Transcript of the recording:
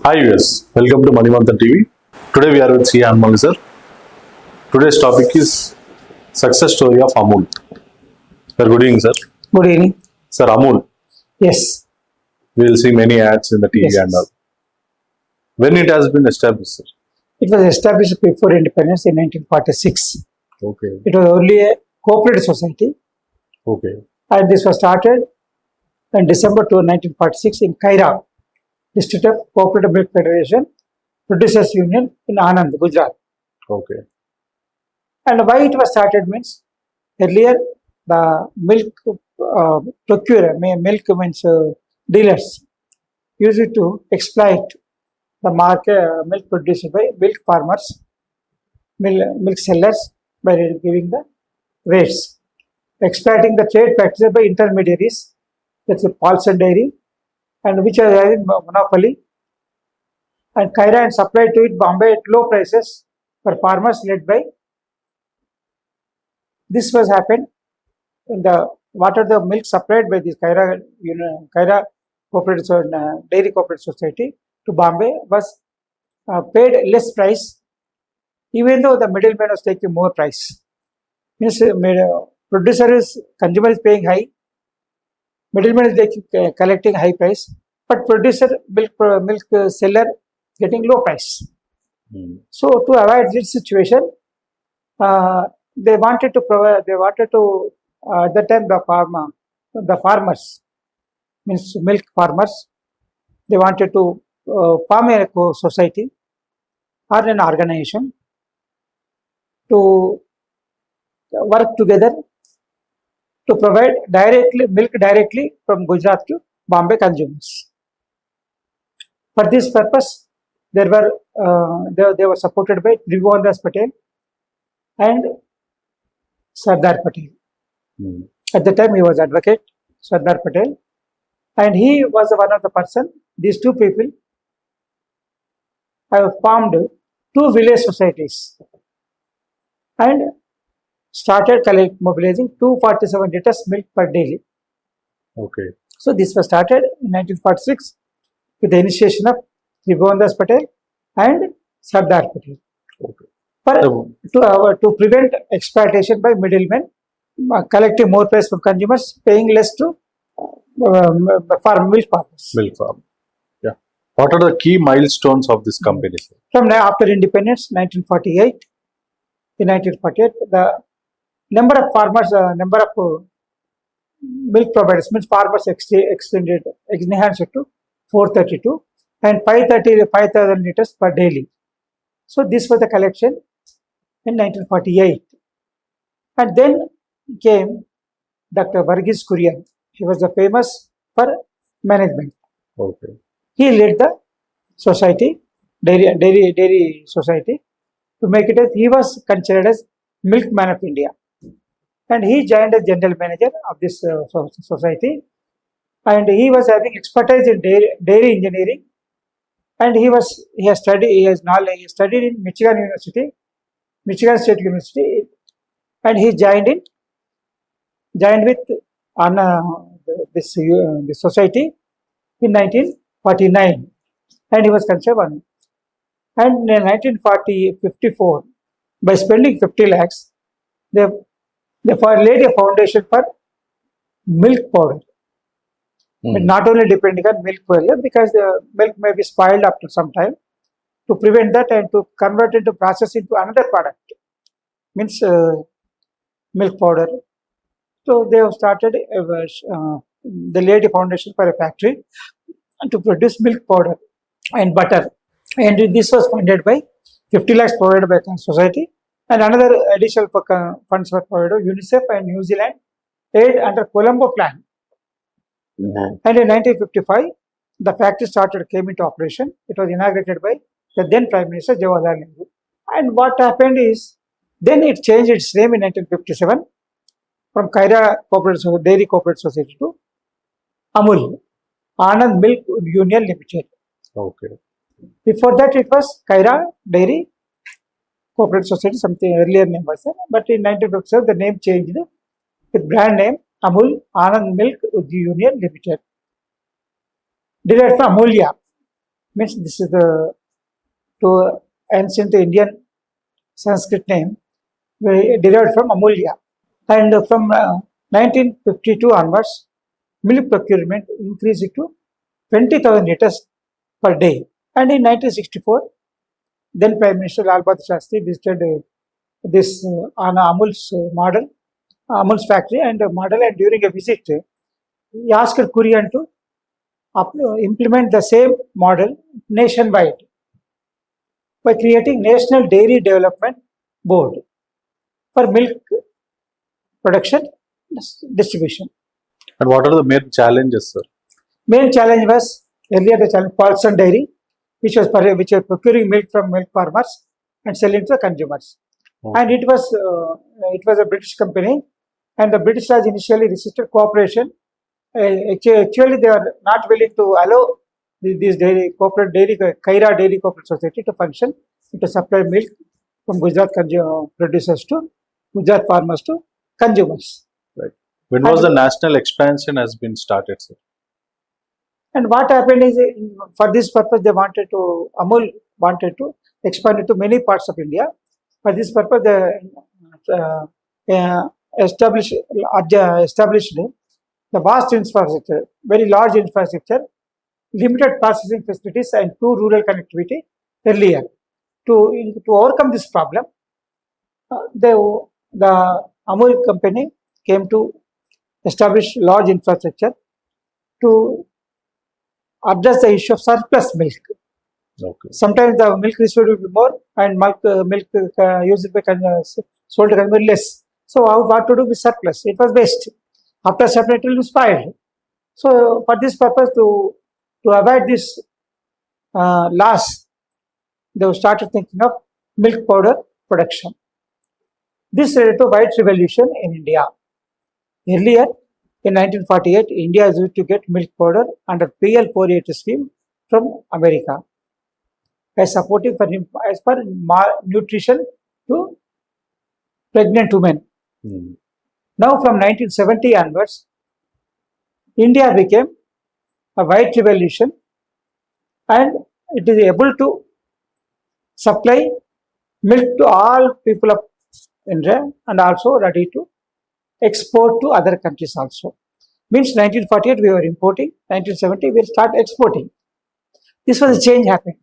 Hi viewers, welcome to Manimanthan TV. Today we are with C. Anmal sir. Today's topic is success story of Amul. Sir, good evening sir. Good evening. Sir, Amul, Yes, we will see many ads in the TV yes. and all. When it has been established sir? It was established before independence in 1946. Okay, It was only a cooperative society, okay, and this was started in December 1946 in Kaira, District of Cooperative Milk Federation, Producers Union in Anand, Gujarat. okay, And why it was started means earlier the milk procurer, milk means dealers, used to exploit the market milk produced by milk farmers, milk sellers by giving the rates, exploiting the trade practices by intermediaries, that's a Paulson Dairy, and which are having monopoly, and Kaira and supplied to it Bombay at low prices for farmers led by. This was happened in the water the milk supplied by this Kaira, Kaira Cooperative Dairy Cooperative Society to Bombay was paid less price, even though the middleman was taking more price. Means producer is consumer is paying high, middleman is taking, collecting high price, but producer milk seller getting low price. So to avoid this situation, they wanted to provide. They wanted to at that time the farmers means milk farmers. They wanted to form a society or an organization to work together to provide directly milk directly from Gujarat to Bombay consumers. For this purpose, they were supported by Tribhuvandas Patel and Sardar Patel. At the time, he was advocate Sardar Patel, and he was one of the person. These two people have formed two village societies and started mobilizing 247 liters milk per daily. okay, So this was started in 1946 with the initiation of Tribhuvandas Patel and Sardar Patel. okay. To prevent exploitation by middlemen, collecting more price from consumers, paying less to milk farmers. Milk farm. Yeah. What are the key milestones of this company sir? From after independence, 1948, in 1948, the number of farmers, number of milk providers, means farmers extended, enhanced to 432 and 5,000 liters per daily. So this was the collection in 1948. And then came Dr. Varghese Kurian. He was famous for management. Okay, He led the society, dairy society, to make it as he was considered as milkman of India. And he joined as general manager of this society. And he was having expertise in dairy engineering. And he has studied in Michigan State University, and he joined with this society in 1949, and he was conservative. And in 1954, by spending 50 lakhs, they laid a foundation for milk powder. But not only depending on milk powder, because the milk may be spoiled after some time. To prevent that and to convert it to process into another product, means milk powder. So they have started, they laid a foundation for a factory to produce milk powder and butter. And this was funded by 50 lakhs provided by the society, and another additional funds were provided UNICEF and New Zealand aid under Colombo Plan. And in 1955, the factory came into operation. It was inaugurated by the then Prime Minister Jawaharlal Nehru. And what happened is, then it changed its name in 1957 from Kaira Dairy Cooperative Society to Amul, Anand Milk Union Limited. okay, Before that, it was Kaira Dairy Cooperative Society, something earlier name was there. But in 1957, the name changed with brand name Amul Anand Milk Union Limited. Derived from Amulya, Means this is the to ancient Indian Sanskrit name derived from Amulya. And from 1952 onwards, milk procurement increased to 20,000 liters per day. And in 1964, then Prime Minister Lal Bahadur Shastri visited this on Amul's model, Amul's factory and model, and during a visit, he asked Kurian to implement the same model nationwide by creating National Dairy Development Board for milk production distribution. And what are the main challenges, sir? Main challenge was earlier the challenge Paulson Dairy, which was procuring milk from milk farmers and selling to the consumers. Oh. And it was a British company, and the British has initially resisted cooperation. Actually, they are not willing to allow this dairy corporate dairy Kaira Dairy Cooperative Society to function to supply milk from Gujarat producers to Gujarat farmers to consumers. Right. When was the national expansion has been started, sir? And what happened is, for this purpose, Amul wanted to expand it to many parts of India. For this purpose, they established the vast infrastructure, very large infrastructure, limited processing facilities, and poor rural connectivity earlier. To overcome this problem, the Amul company came to establish large infrastructure to address the issue of surplus milk. Okay. Sometimes the milk received will be more and milk used by sold to consumer less. So what to do with surplus? It was waste. After separate, it will be spoiled. So for this purpose, to avoid this loss, they started thinking of milk powder production. This led to white revolution in India. Earlier, in 1948, India is used to get milk powder under PL 480 scheme from America as supporting as per nutrition to pregnant women. Now, from 1970 onwards, India became a white revolution, and it is able to supply milk to all people of India and also ready to export to other countries also. Means 1948 we were importing, 1970 we will start exporting. This was a change happening.